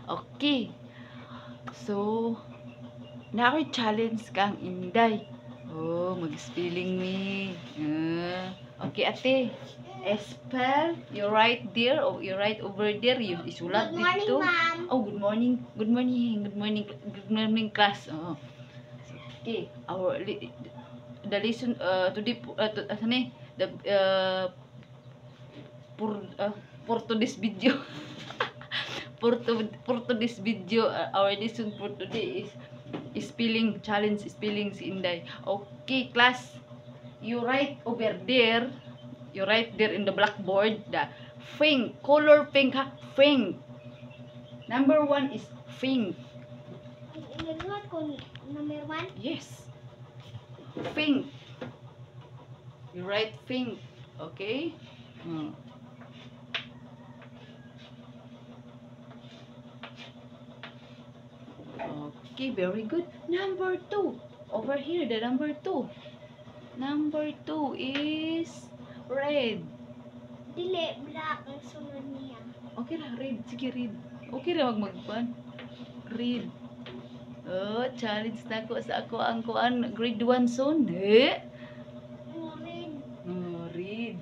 Okay. So, na-ako'y challenge kang Inday. Oh, mag-spelling me. Okay, ate. Spell, you write there, or you write over there, you isulat Good morning, dito. ma'am. Oh, good morning. Good morning. Good morning. Good morning, class. Oh. Okay, the lesson today the for for today's video. For today's video, our lesson for today is spelling challenge, spelling si Inday. Okay, class, you write over there, you write there in the blackboard the pink, color pink ha, pink. Number 1 is pink. Nagsulat ko number 1. Yes, pink. You write pink. Okay. Okay, very good. Number 2. Over here, the number 2. Number 2 is red. Dili, black ang sunod niya. Okay lah, red. Sige, red. Okay ra magpan. Red. Oh, challenge na ko sa ako ang kuan grade 1 soon. Red. Oh, red.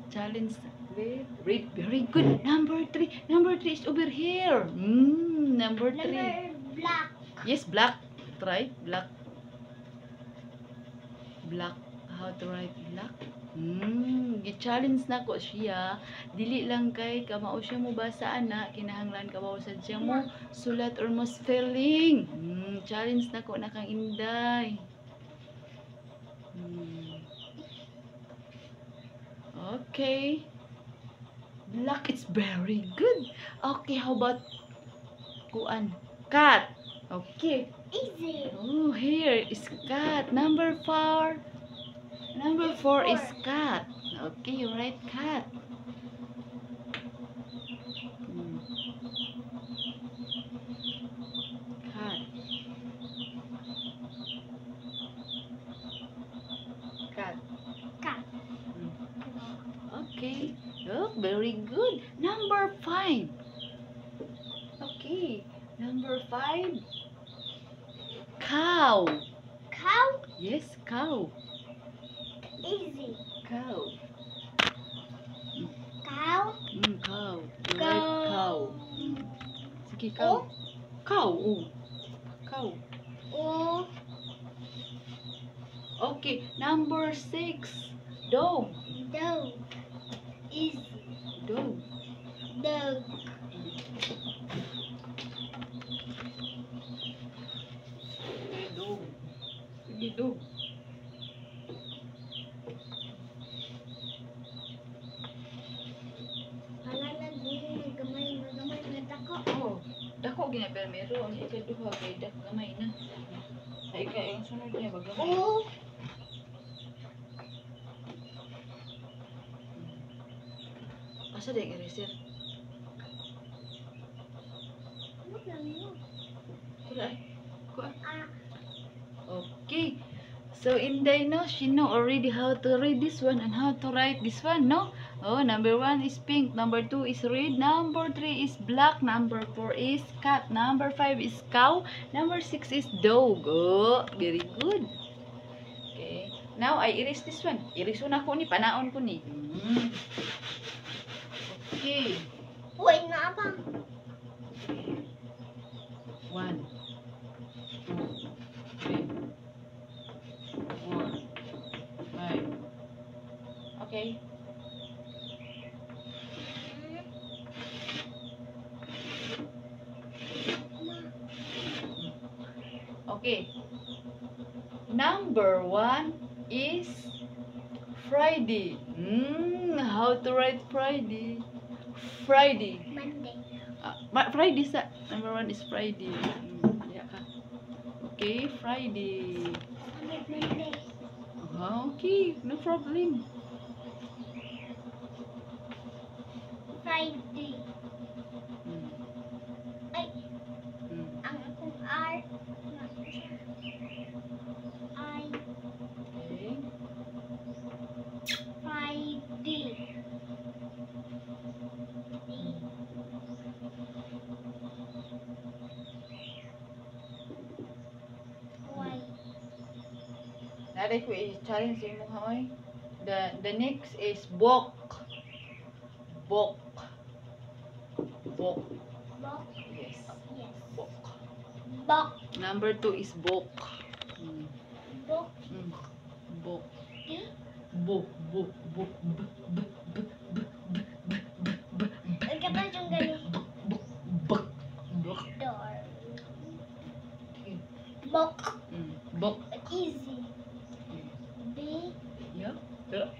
Challenge red. Red, very good. Number 3. Number 3 is over here. Number 3. Number black. Yes, black. Try black. Black. How to write black? Gi-challenge na ko siya. Dili lang kay kamao siya mo basa ana, kinahanglan kamao sad siya mo sulat or mo spelling. Challenge na ko na kang Inday. Okay. Black, it's very good. Okay, how about kuan? Cat. Okay. Easy. Oh, here is cat. Number 4. Number 4 is cat. Okay, you write cat. Cat. Cat. Cat. Okay. Oh, very good. Number 5. Okay. Number 5. Cow. Cow. Yes, cow. Easy. Cow. Cow. Cow. You write cow. Sige, cow. O. Cow. Oh. Cow. O. Okay. Number 6. Dog. Dog. Easy. Dog. Dog. Dog. Sige, dog. Halalan din gamay na dako. Oh, dako gina pero ang ikaduha kay gamay na. Ay ka ang sunod niya bagamay. O. Asa din eraser? Ano lang yun? Kuray. Kuan. Ah. Okay. So Inday no, she know already how to read this one and how to write this one, no? Oh, number 1 is pink, number 2 is red, number 3 is black, number 4 is cat, number 5 is cow, number 6 is dog. Oh, very good. Okay. Now I erase this one. Erase na ko ni, panaon ko ni. Okay. Uy, na ba? 1, 2, 3, 4, 5. Okay. Okay. Number 1 is Friday. How to write Friday? Friday. Monday. Friday sa number 1 is Friday. Yeah ka. Okay, Friday. Monday. Okay, no problem. Friday. Ay, ang akong R. I. Okay. Friday. Nari ko i-challenge mo hoy. The next is bok. Bok. Bok. Bok. Yes. Yes. Bok. Bok. Number 2 is bok. Mm. Bok. Mm. Bok. Eh? Bok. Bok. Bok. Ang kapal yung ganun. Bok. Bok. Bok. Door. Sige. Bok. Mm. Bok. Easy. B. Yeah. Yeah.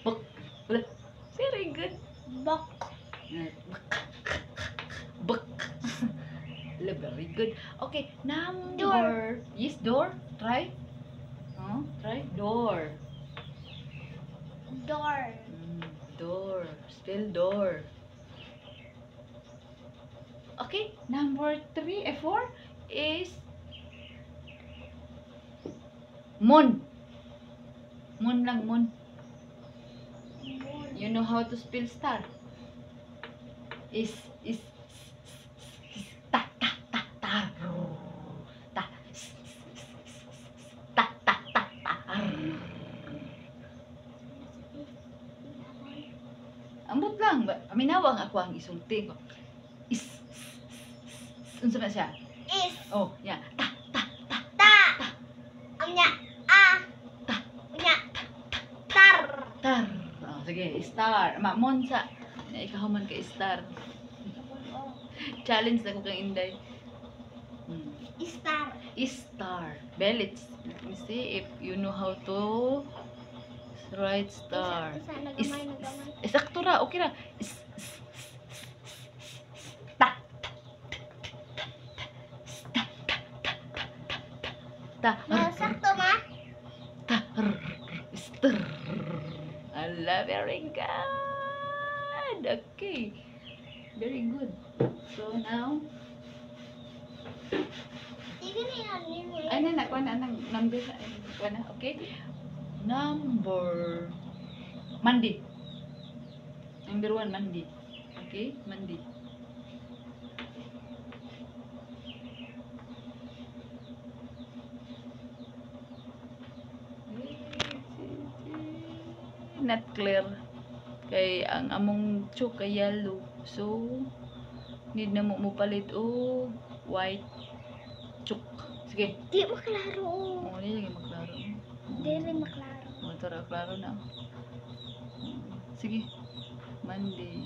Bok. Very good. Bok. Bok. Very good. Okay, number. Yes, door. Try. Try door. Door. Door. Spell door. Okay, number 3, 4 is moon. Moon lang, moon. Moon. You know how to spell star? Is ta ta ta ta ta ta ta ta ta. Ambot lang ba? Aminawang ako ang isulti ko. Is unsa ba siya? Is. Oh, yeah. Ta ta ta Ta. Amnya. A. ta Amnya. Tar. tar. Oh, sige, star. Mamon sa na ikahuman ka star. Challenge na ko kang Inday. Star. Star. Bell, let me see if you know how to write star. Isa nagamay, nagamay. Sakto ra, okay ra. Ta. Ta. Sakto ma? Ta. Star. Allah, very good. Okay. Very good. So now, Sige na yan. ano na, kuha na, number na, okay? Number, Monday. Number 1, Monday. Okay, Monday. Not clear. Kay ang among chuk kay yellow. So, need na mo palit o white chuk. Sige. Di maklaro. O, hindi lagi maklaro. Di rin maklaro. O, tara, klaro na. Sige. Monday.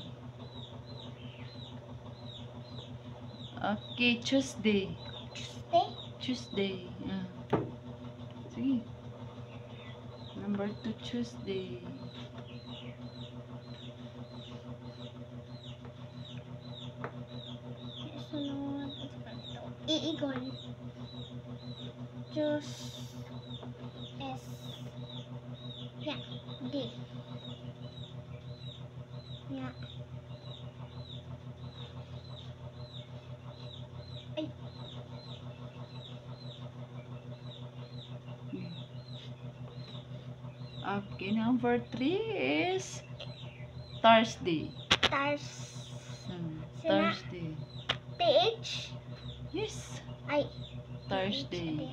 Okay, Tuesday. Tuesday. Tuesday. Sige. Number 2, Tuesday. Sunod. Iigon. Jus. S. Ya. D. Ya. Ay. Okay, number 3 is Thursday. Tars. Sina? Thursday. PH. Yes. Ay. Thursday.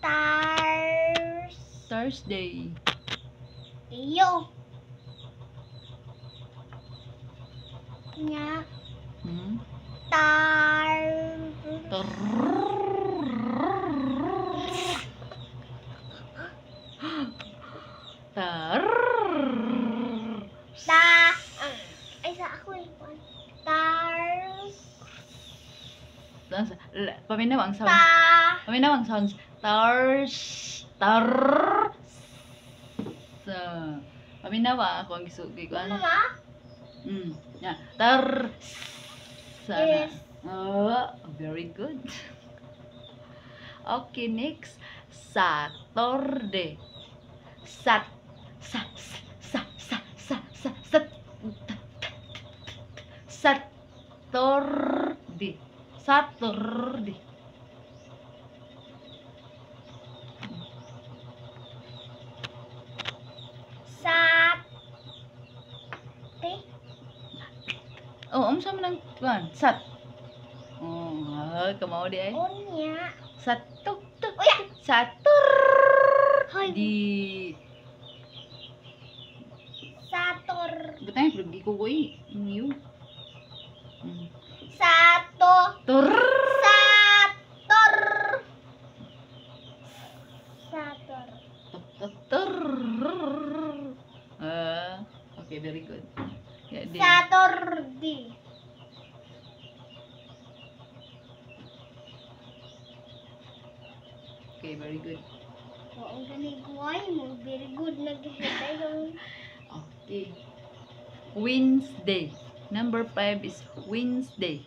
Tars. Thursday. Yo. Nya. Tar. Tar. Ta. Ay, sa ako eh. Tars. Paminaw ang sounds. Ta. Paminaw ang sounds. Tars. Tar. Sa. Paminaw ako ang gisugi ko. Ano? Mama? Yeah. Tar. Sana. Yes. Oh, very good. Okay, next. Saturday. Sat. Sa. Sa. Sa. Sa. Sa. Sa. Saturday. Saturday. Sat. Te. Kuan, sat. Oh, kamao di ay. Unya. Satu, tuk, Uya. satu. Hoy. Di. Sator. Butang pergi ko boy. New. Sato. Tur. Sator. Sator. Tur. Okay, very good. Yeah, di. Saturday. Okay, very good. Oo, ganiguay mo. Very good. Nag-hintay. Okay. Wednesday. Number 5 is Wednesday.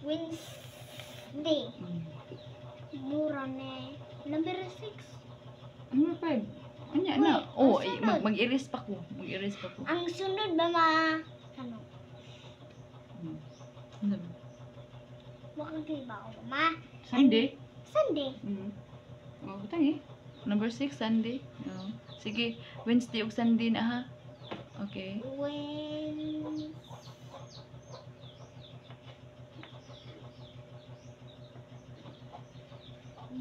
Wednesday. Mura na. Number 6. Number 5. Anya Uy, na. Oh, ang ay, sunod. mag-erase pa ko. Mag-erase pa ko. Ang sunod ba ma... Ano? Ano? Makagay ba ako ma? Sunday. Sunday. Oh, butang eh. Number 6, Sunday. Oh. Sige, Wednesday ug Sunday na ha. Okay.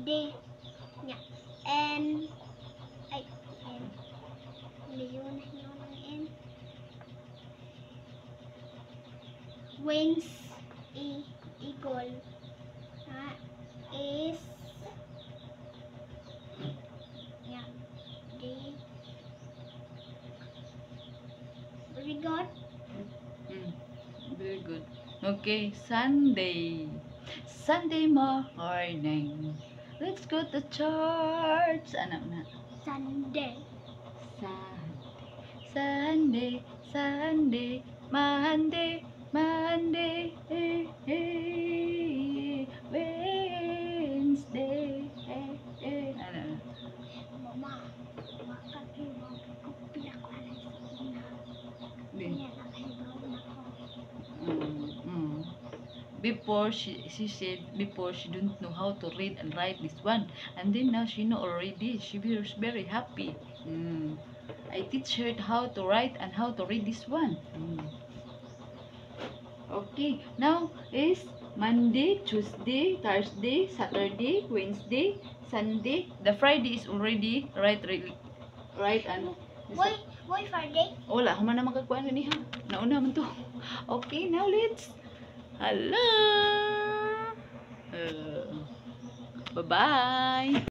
Day. Yeah. And... Ay. And. Yun ang N. Wednesday equal is yeah day very good. Very good. Okay, Sunday. Sunday morning. Let's go to church. Ano na? Sunday. Sunday, Sunday, Monday, Monday, Wednesday, ano? Mama, makakaibaw ko pila ko alay sa una. Di. Kaya nakaibaw na ko. Before she said before she don't know how to read and write this one, and then now she know already. She was very happy. I teach her how to write and how to read this one. Okay, now is Monday, Tuesday, Thursday, Saturday, Wednesday, Sunday. The Friday is already right and Why Friday? wala, human na magkakuha na niya. Nauna man to. Okay, now let's. Hello. Bye-bye.